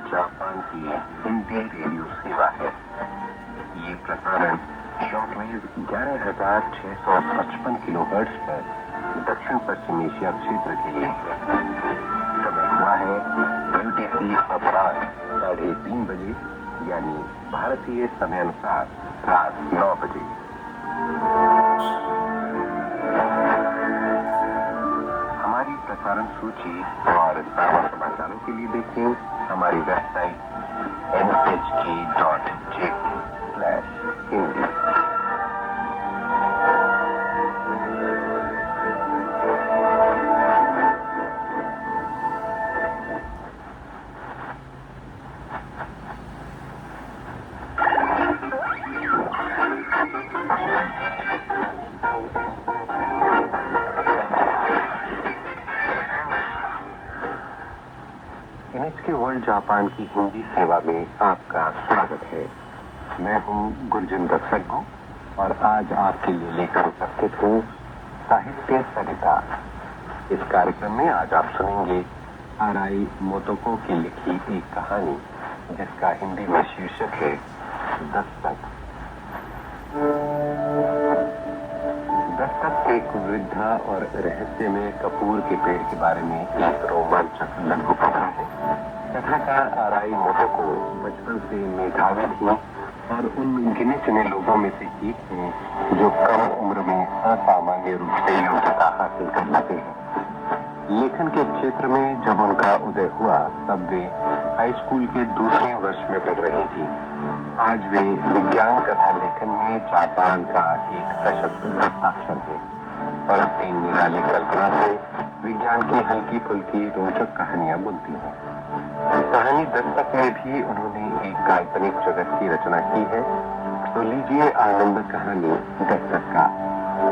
Japan की Hindi radio सेवा है। ये प्रसारण शॉर्टवेव 11,655 किलोहर्ट्ज पर दक्षिण पश्चिम एशिया क्षेत्र के लिए है। समय हुआ है यूटीसी अपराह्न 3:30 बजे, यानी भारतीय समय अनुसार रात 9 बजे। हमारी प्रसारण सूची और ताजा समाचारों के लिए देखें हमारी website nhk.jp/hindi। NHK world Japan की हिंदी सेवा में आपका स्वागत है। मैं हूं गुरजिंदर सग्गू और आज आपके लिए लेकर उपस्थित हूं साहित्य सरिता। इस कार्यक्रम में आज आप सुनेंगे आराई मोतोको की लिखी एक कहानी जिसका हिंदी में शीर्षक है दस्तक। दस्तक एक वृद्धा और रहस्य में कपूर के पेड़ के बारे में एक रोमांचक लघु कथा है। कथाकार आराई मोतोको बचपन से मेधावी थी और उन गिने चुने लोगों में से एक है जो कम उम्र में असामान्य रूप से योग्यता हासिल कर लेते हैं। लेखन के क्षेत्र में जब उनका उदय हुआ तब वे हाई स्कूल के दूसरे वर्ष में पढ़ रही थी। आज वे विज्ञान कथा लेखन में जापान का एक सशक्त हस्ताक्षर है और अपनी निराली कल्पना से विज्ञान की हल्की फुल्की रोचक कहानियां बुनती हैं। कहानी दस्तक में भी उन्होंने एक काल्पनिक जगत की रचना की है। तो लीजिए आनंद कहानी दस्तक का।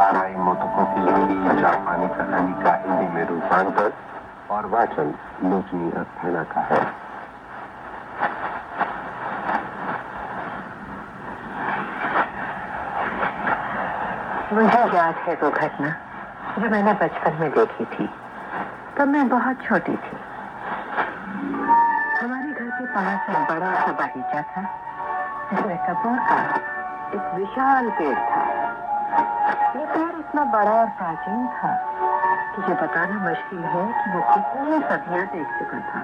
आराई मोतोको की लिखी जापानी कहानी का हिंदी में रूपांतर और वाचन लोचनी अस्थाना का है। मुझे याद है वो घटना जो मैंने बचपन में देखी थी। तब मैं बहुत छोटी थी। हमारे घर के पास एक बड़ा सा बगीचा था जिसमें कपूर का एक विशाल पेड़ था। ये पेड़ इतना बड़ा और प्राचीन था कि ये बताना मुश्किल है कि वो कितनी सदियां देख चुका था।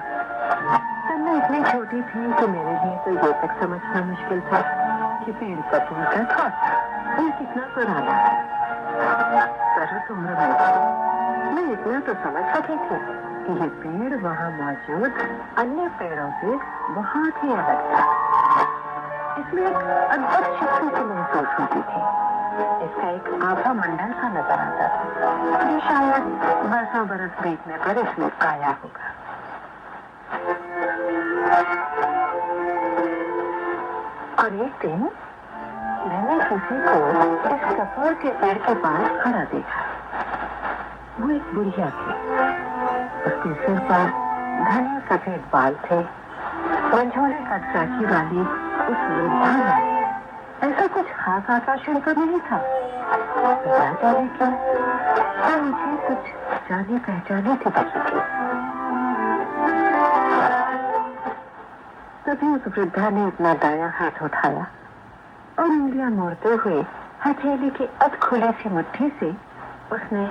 तब मैं इतनी छोटी थी कि मेरे लिए तो ये तक समझना मुश्किल था कि पेड़ कपूर का था। ये कितना पुराना है। सरस उम्र में मैं इतना तो समझ सकी थी कि ये पेड़ वहाँ मौजूद अन्य पेड़ों से बहुत ही अलग था। इसमें एक अद्भुत शक्ति की महसूस होती थी। इसका एक आभा मंडल सा नजर आता था जो शायद बरसों बरस बीतने पर इसमें आया होगा। और एक दिन मैंने किसी को इस कपूर के पेड़ के पास खड़ा देखा। वो एक बुढ़िया थी। उसके सिर पर घने सफेद बाल थे। मंझोले कद काठी वाली उस वृद्धा में ऐसा कुछ खास आकर्षण तो नहीं था। जाने क्यों तो मुझे कुछ जाने पहचाने की बची थी। तभी उस वृद्धा ने अपना दायां हाथ उठाया और उंगलियां मोड़ते हुए हथेली की अध खुली सी मुट्ठी से उसने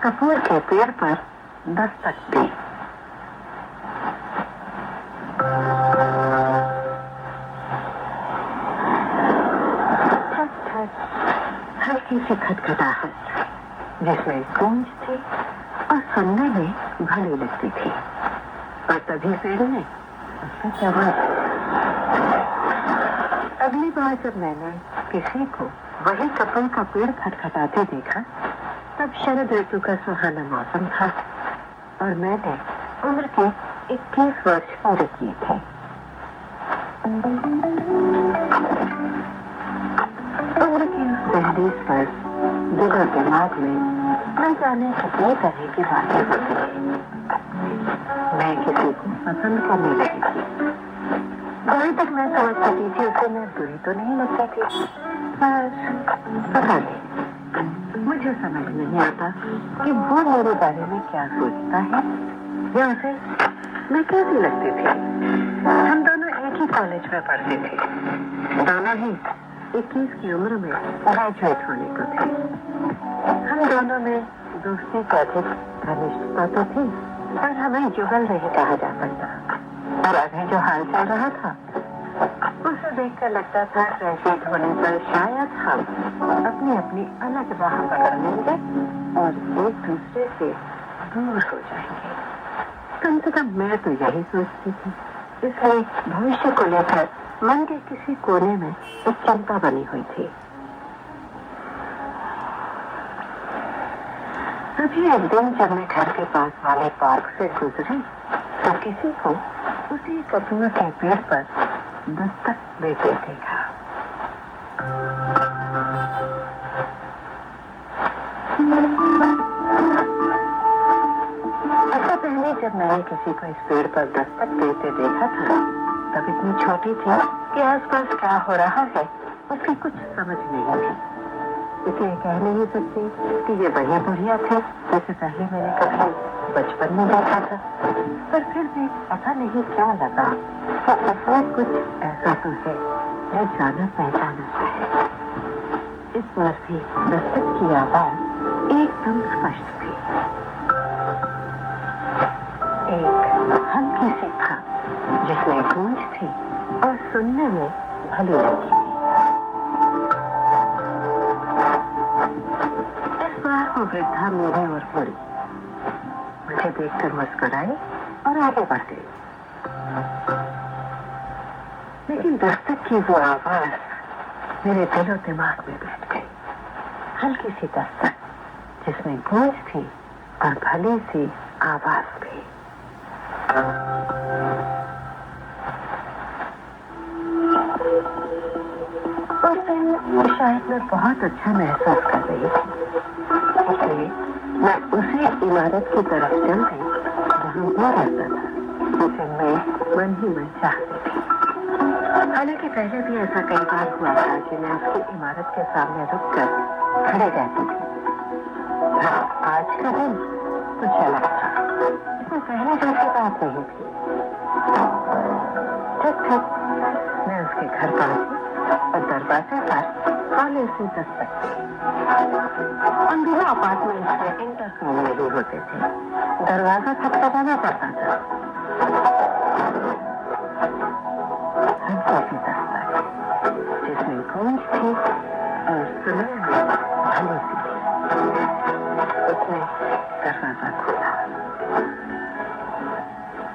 कपूर के पेड़ पर दस्तक दी। हल्की सी खटखटाहट जिसमें गूंज थी और सुनने में भली लगती थी। और तभी पेड़ ने उसका जवाब। अगली बार जब मैंने किसी को वही कपूर का पेड़ खटखटाते देखा तब शरद ऋतु का सुहाना मौसम था और मैंने उम्र के 21 वर्ष पूरे किए थे। उम्र की उस दहलीज पर दिल और दिमाग में न जाने कितनी तरह की बातें होती हैं। मैं किसी को पसंद करने लगी थी। अभी तक मैं समझ सकी थी उसे मैं बुरी तो नहीं लगती थी, पर पता नहीं, मुझे समझ नहीं आता कि वो मेरे बारे में क्या सोचता है या उसे मैं कैसी लगती थी। हम दोनों एक ही कॉलेज में पढ़ते थे, दोनों ही 21 की उम्र में ग्रेजुएट होने को थे। हम दोनों में दोस्ती से अधिक घनिष्ठता तो थी, पर हमें जुगल नहीं कहा जा सकता। और अभी जो हाल चल रहा था उसे देखकर लगता था ग्रेजुएट होने पर शायद हम अपनी अपनी अलग राह पकड़ लेंगे और एक दूसरे से दूर हो जाएंगे। कम से कम मैं तो यही सोचती थी। इसलिए भविष्य को लेकर मन के किसी कोने में एक चिंता बनी हुई थी। अभी एक दिन जब मैं घर के पास वाले पार्क से गुजरी तो किसी को उसी कपूर के पेड़ पर दस्तक देते देखा। ऐसा पहले जब मैंने किसी को इस पेड़ पर दस्तक देते देखा था तब इतनी छोटी थी कि आसपास क्या हो रहा है उसकी कुछ समझ नहीं थी। इसलिए कह नहीं सकती कि ये वही बुढ़िया थे जिसे पहले मैंने कभी बचपन में देखा था, पर फिर भी पता नहीं क्या लगा कि इसमें कुछ ऐसा तो है जो जाना पहचाना सा है। इस बार भी दस्तक की आवाज एकदम स्पष्ट थी, एक हल्की सी था जिसमें गूंज थी और सुनने में भली लगी। वो वृद्धा मेरी ओर मुड़ी, मुझे देखकर मुस्कुराई और आगे बढ़ गई। लेकिन दस्तक की वो आवाज मेरे दिल और दिमाग में बैठ गई। हल्की सी दस्तक जिसमें गूंज थी और भली सी आवाज भी। उस दिन शायद मैं बहुत अच्छा महसूस कर रही थी, इसलिए मैं उसी इमारत की तरफ चल गई जहाँ वो रहता था, जिसे मैं मन ही मन चाहती थी। हालांकि पहले भी ऐसा कई बार हुआ था कि मैं उसकी इमारत के सामने रुककर खड़े रहती थी। आज का दिन कुछ अलग था, इसमें पहले जैसी बात नहीं थी। ठीक मैं उसके घर पहुंची और दरवाजे पर हौले से दस्तक दी। उन दिनों अपार्टमेंट में इंटरकॉम नहीं होते थे, दरवाजा खटखटाना पड़ता था। हल्की सी दस्तक जिसमें गूंज थी और सुनने में भली सी थी। उसने दरवाजा खोला।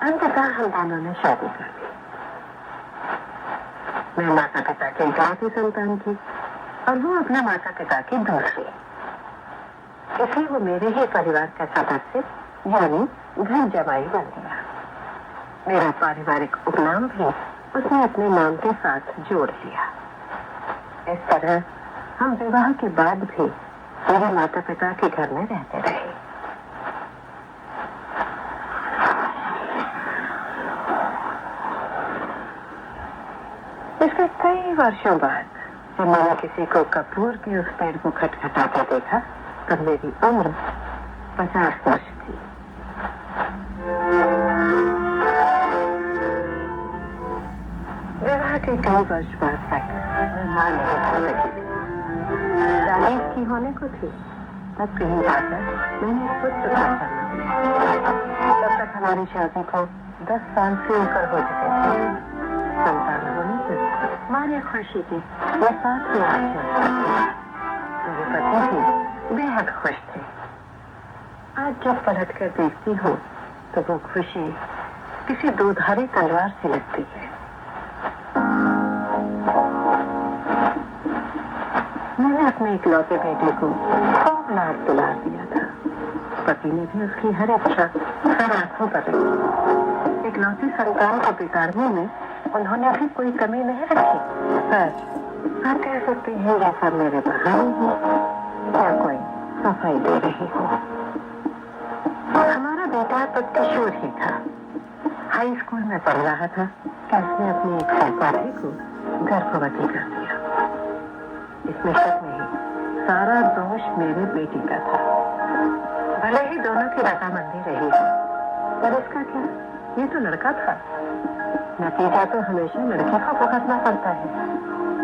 अंततः हम दोनों ने शादी कर ली। मैं माता पिता की इकलौती संतान थी और वो अपने माता पिता की दूसरी। इसलिए वो मेरे ही परिवार का सदस्य यानी घर जमाई बन गया। मेरा पारिवारिक उपनाम भी उसने अपने नाम के साथ जोड़ लिया। इस तरह हम विवाह के बाद भी मेरे माता पिता के घर में रहते रहे। इसके कई वर्षों बाद जब मैंने किसी को कपूर के उस पेड़ को खटखटाते देखा तब मेरी उम्र 50 वर्ष थी। विवाह के कई वर्ष बाद तक मैं मां नहीं हो सकी थी। 40 की होने को थी तब कहीं जाकर मैंने पुत्र का जन्म दिया। तब तक हमारी शादी को 10 साल से ऊपर हो चुके थे। संतान होने पर मां ने खुशी की वो साथ में मेरे पति भी बेहद खुश थे। आज जब पलट कर देखती हूँ तो वो खुशी किसी दोधारी तलवार से लगती है। मैंने अपने इकलौते बेटे को खूब लाड दुलार दिया था। पति ने भी उसकी हर इच्छा हर आंखों पर रखी। इकलौती संतान को बिगाड़ने में उन्होंने भी कोई कमी नहीं रखी, पर आप कह सकते हैं जैसा मेरे बहाने हो या कोई सफाई दे रही हो। हमारा बेटा तब किशोर ही था, हाई स्कूल में पढ़ रहा था कि उसने अपनी एक सहपाठी को गर्भवती कर दिया। इसमें शक नहीं, सारा दोष मेरे बेटी का था। भले ही दोनों की रजामंदी रही हो, पर इसका क्या, ये तो लड़का था। नतीजा तो हमेशा लड़के को भुगतना पड़ता है।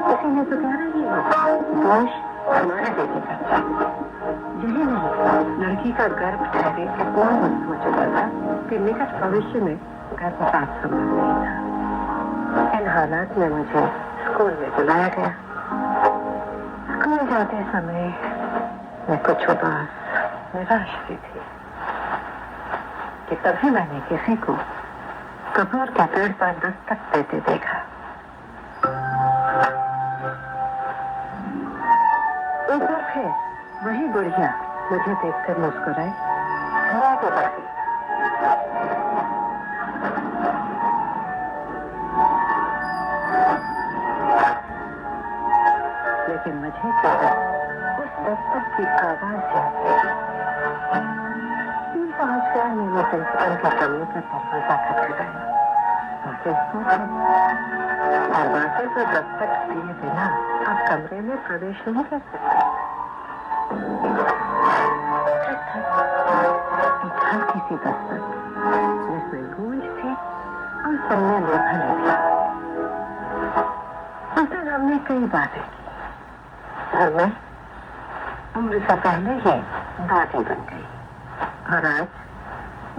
इसीलिए तो कह रही हूँ दोष हमारे बेटे का था। यही नहीं, लड़की का गर्भ ठहरे इतना मस्त हो चुका था कि निकट भविष्य में गर्भपात संभव नहीं था। इन हालात में मुझे स्कूल में बुलाया गया। स्कूल जाते समय मैं कुछ उदास निराश सी थी कि तभी मैंने किसी को कपूर के पेड़ पर दस्तक देते देखा। एक बार फिर वही बुढ़िया मुझे देखकर मुस्कुराई, आगे बढ़ी। लेकिन मुझे उस दस्तक की आवाज याद रही। पहुंचकर मैंने प्रिंसिपल के कमरे का दरवाजा खटखटाया। दरवाजे पर दस्तक दिए बिना आप कमरे में प्रवेश नहीं कर सकते। एक हल्की सी दस्तक जिसमें गूंज थी और पन्ने लेखन थी। उस दिन हमने कई बातें की। घर में उम्र से पहले ही दादी बन गई और आज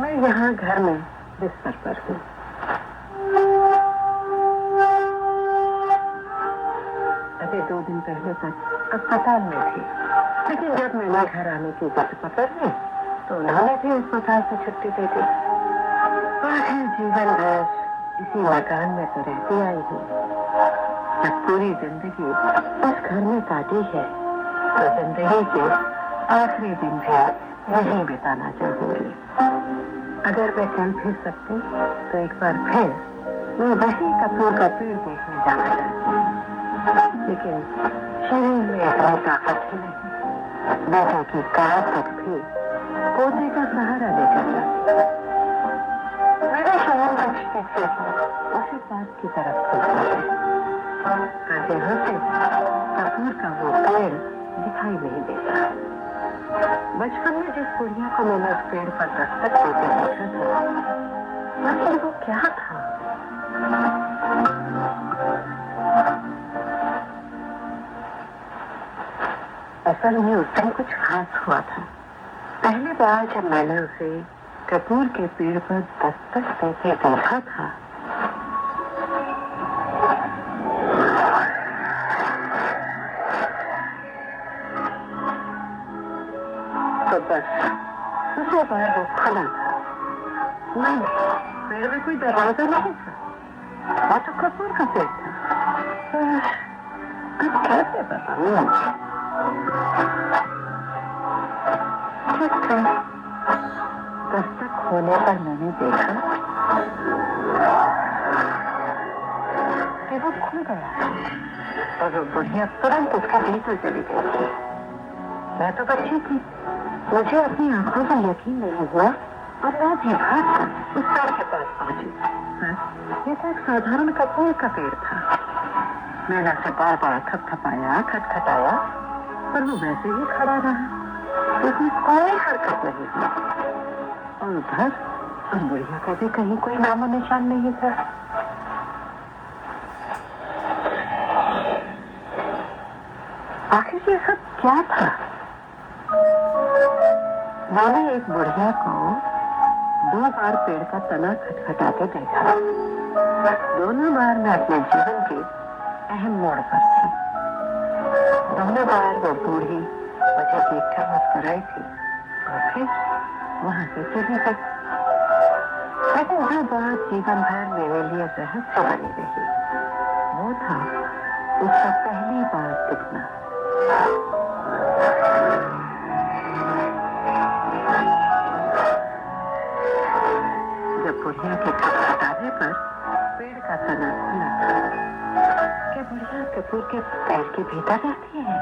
मैं यहाँ घर में बिस्तर पर हूँ। अभी 2 दिन पहले तक अस्पताल में थी, लेकिन जब मैंने घर आने की जिद पकड़ ली तो उन्होंने भी अस्पताल से छुट्टी दे दी। आखिर जीवन भर इसी मकान में तो रहती आई हूँ। जब पूरी जिंदगी उस घर में काटी है तो जिंदगी के आखिरी दिन भी यहीं बिताना चाहूंगी। अगर मैं कल फिर सकती तो एक बार फिर मैं वही कपूर का पेड़ देखने जाना चाहती, लेकिन शरीर में इतनी ताकत ही नहीं। बेटे की कार तक भी पोते का सहारा लेकर जाती। मेरे शरीर बचने से उसी बात की तरफ खुलता है। यहाँ से कपूर का वो पेड़ दिखाई नहीं देता। बचपन में जिस बुढ़िया को मैंने उस पेड़ पर दस्तक देते देखा था, आखिर वो क्या था? असल में उस दिन कुछ खास हुआ था। पहली बार जब मैंने उसे कपूर के पेड़ पर दस्तक देते देखा था, तो बस उसे बार वो खुला था। नहीं, पेड़ में कोई दरवाजा नहीं था, वो तो कपूर का पेड़ था। अब कैसे बताऊं? दस्तक होने पर मैंने देखा कि वो खुल गया और वो बुढ़िया तुरंत उसके भीतर चली गई। मैं तो बच्ची थी, मुझे अपनी आंखों पर यकीन नहीं हुआ और मैं भी भाग उस पेड़ के पास पहुंची। ये तो एक साधारण कपूर का पेड़ था। मैंने उसे बार बार थपथपाया, खटखटाया, पर वो वैसे ही खड़ा रहा। उसमें कोई हरकत नहीं हुई और उधर उस बुढ़िया का भी कहीं कोई नामो निशान नहीं था। आखिर ये सब क्या था? मैंने एक बुढ़िया को 2 बार पेड़ का तना खटखटाते देखा। दोनों बार मैं अपने जीवन के अहम मोड़ पर थी। दोनों बार वो बूढ़ी मुझे देखकर मुस्कुराई थी और फिर वहां से चली गई। लेकिन जो बात जीवन भर मेरे लिए रहस्य बनी रही, वो था उसका पहली बार दिखना। जब बुढ़िया के खटखटाने पर पेड़ का तना खुला था कि बुढ़िया कपूर आपके पैर के भीतर रहती है?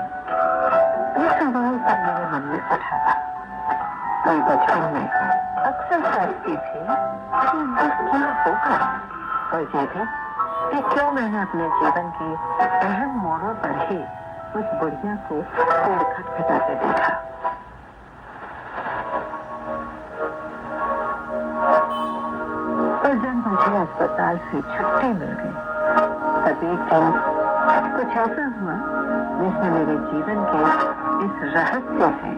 ये सवाल तब मेरे मन में उठा था। मैं बचपन में अक्सर सोचती थी कि अंदर क्या होगा, और ये भी कि क्यों मैंने अपने जीवन के अहम मोड़ों पर ही उस बुढ़िया को पेड़ खटखटाते देखा। और जब मुझे अस्पताल से छुट्टी मिल गई, तब एक दिन कुछ ऐसा हुआ जिसने मेरे जीवन के इस रहस्य से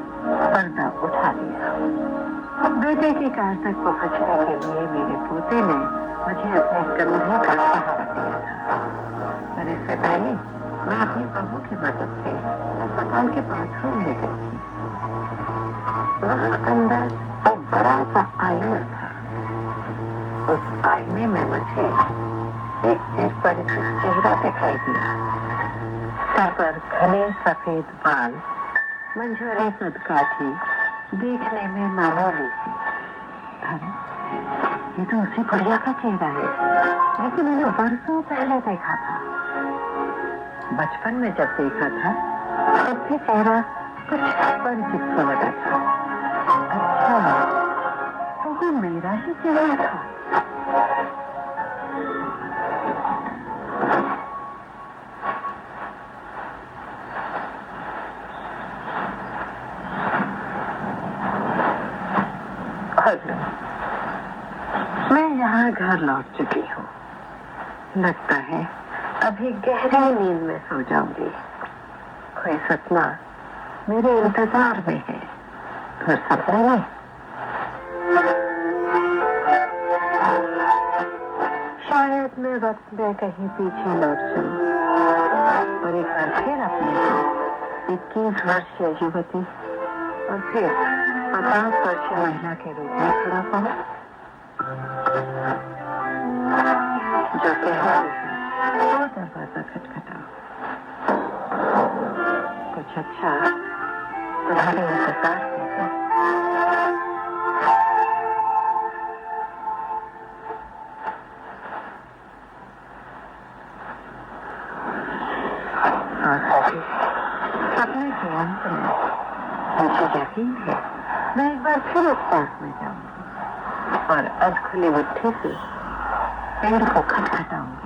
पर्दा उठा दिया। बेटे की कार तक पहुंचने के लिए मेरे पोते ने मुझे अपने कंधे का सहारा दिया था, और इससे पहले मैं अपनी बहू की मदद से अस्पताल के बाथरूम में गई थी। वहाँ अंदर एक बड़ा सा आईना था। उस आईने में मुझे एक परिचित चेहरा दिखाई दिया। सर पर घने सफेद बाल, मंजूरी सदकाठी, देखने में मामूली थी। अरे, ये तो उसी बुढ़िया का चेहरा है जिसे मैंने बरसों पहले देखा था। बचपन में जब देखा था तब भी चेहरा कुछ परिचित सा लगा था। अच्छा, तो वो मेरा ही चेहरा था। मैं यहाँ घर लौट चुकी हूँ। लगता है अभी गहरी नींद में सो जाऊंगी। कोई सपना मेरे इंतजार में है, फिर सपने में। शायद मैं वक्त में कहीं पीछे लौट जाऊं और एक बार फिर अपने 21 वर्षीय युवती और फिर 50 वर्षीय महिला के रूप में खड़ा पाऊं, जो कहती है वो दरवाजा खटखटाओ, कुछ अच्छा तुम्हारे इंतजार में है। अपने के अंत में मुझे यकीन है मैं एक बार फिर उस पार्क में जाऊंगी और अब खुली मुट्ठी से पेड़ को खटखटाऊंगी।